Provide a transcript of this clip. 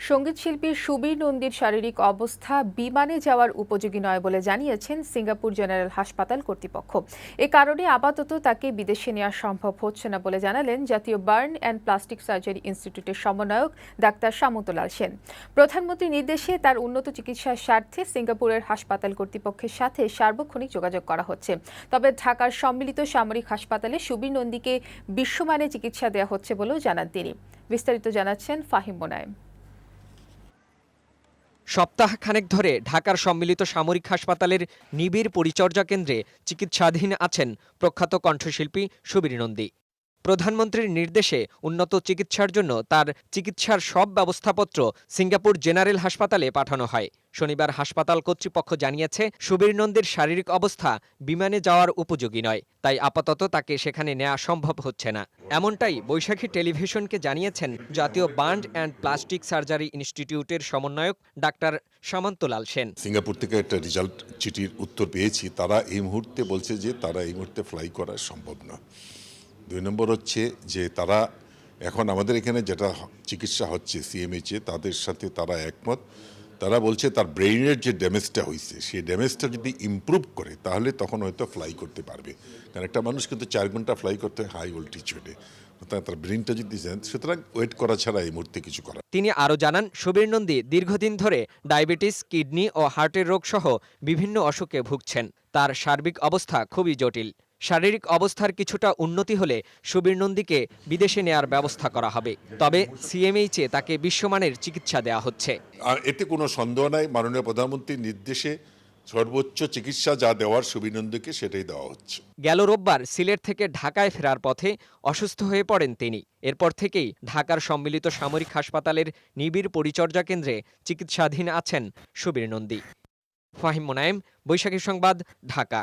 সঙ্গীতশিল্পী সুবীর নন্দীর শারীরিক অবস্থা বিমানে যাওয়ার উপযোগী নয় বলে জানিয়েছেন সিঙ্গাপুর জেনারেল হাসপাতাল কর্তৃপক্ষ। এ কারণে আপাতত তাকে বিদেশে নেওয়া সম্ভব হচ্ছে না বলে জানালেন জাতীয় বার্ন অ্যান্ড প্লাস্টিক সার্জারি ইনস্টিটিউটের সমন্বয়ক ডাক্তার সামন্তলাল সেন। প্রধানমন্ত্রীর নির্দেশে তার উন্নত চিকিৎসার স্বার্থে সিঙ্গাপুরের হাসপাতাল কর্তৃপক্ষের সাথে সার্বক্ষণিক যোগাযোগ করা হচ্ছে। তবে ঢাকার সম্মিলিত সামরিক হাসপাতালে সুবীর নন্দীকে বিশ্বমানে চিকিৎসা দেওয়া হচ্ছে বলেও জানান তিনি। বিস্তারিত জানাচ্ছেন ফাহিম মোনায়েম। সপ্তাহখানেক ধরে ঢাকার সম্মিলিত সামরিক হাসপাতালের নিবিড় পরিচর্যা কেন্দ্রে চিকিৎসাধীন আছেন প্রখ্যাত কণ্ঠশিল্পী সুবীর নন্দী। প্রধানমন্ত্রীর নির্দেশে উন্নত চিকিৎসার জন্য তার চিকিৎসার সব ব্যবস্থাপত্র সিঙ্গাপুর জেনারেল হাসপাতালে পাঠানো হয়। শনিবার হাসপাতাল কর্তৃপক্ষ জানিয়েছে সুবীর নন্দীর শারীরিক অবস্থা বিমানে যাওয়ার উপযোগী নয়, তাই আপাতত তাকে সেখানে নেওয়া সম্ভব হচ্ছে না। এমনটাই বৈশাখী টেলিভিশনকে জানিয়েছেন জাতীয় বার্ন অ্যান্ড প্লাস্টিক সার্জারি ইনস্টিটিউটের সমন্বয়ক ডাক্তার সামন্তলাল সেন। সিঙ্গাপুর থেকে একটা রেজাল্ট চিঠির উত্তর পেয়েছি, তারা এই মুহূর্তে বলছে যে তারা এই মুহূর্তে ফ্লাই করা সম্ভব না। 2 নম্বর হচ্ছে যে তারা এখন আমাদের এখানে যেটা চিকিৎসা হচ্ছে সিএমএইচে, তাদের সাথে তারা একমত। তারা বলছে তার ব্রেইনের যে ড্যামেজটা হয়েছে সেই ড্যামেজটা যদি ইমপ্রুভ করে তাহলে তখন হয়তো ফ্লাই করতে পারবে। কারণ একটা মানুষ কিন্তু 4 ঘন্টা ফ্লাই করতে হয় হাই অল্টিটিউডে, তার ব্রেইনটা যদি সুতরাং ওয়েট করা ছাড়া এই মুহূর্তে কিছু করা। তিনি আরও জানান, সুবীর নন্দী দীর্ঘদিন ধরে ডায়াবেটিস, কিডনি ও হার্টের রোগ সহ বিভিন্ন অসুখে ভুগছেন। তার সার্বিক অবস্থা খুবই জটিল। শারীরিক অবস্থার কিছুটা উন্নতি হলে সুবীর নন্দীকে বিদেশে নেয়ার ব্যবস্থা করা হবে। তবে সিএমএইচে তাকে বিশ্বমানের চিকিৎসা দেওয়া হচ্ছে। আর এতে কোনো সন্দেহ নাই, মাননীয় প্রধানমন্ত্রীর নির্দেশে সর্বোচ্চ চিকিৎসা যা দেওয়ার সুবীর নন্দীকে সেটাই দেওয়া হচ্ছে। গেল রোববার সিলেট থেকে ঢাকায় ফেরার পথে অসুস্থ হয়ে পড়েন তিনি। এরপর থেকেই ঢাকার সম্মিলিত সামরিক হাসপাতালের নিবিড় পরিচর্যা কেন্দ্রে চিকিৎসাধীন আছেন সুবীর নন্দী। ফাহিম মোনায়েম, বৈশাখী সংবাদ, ঢাকা।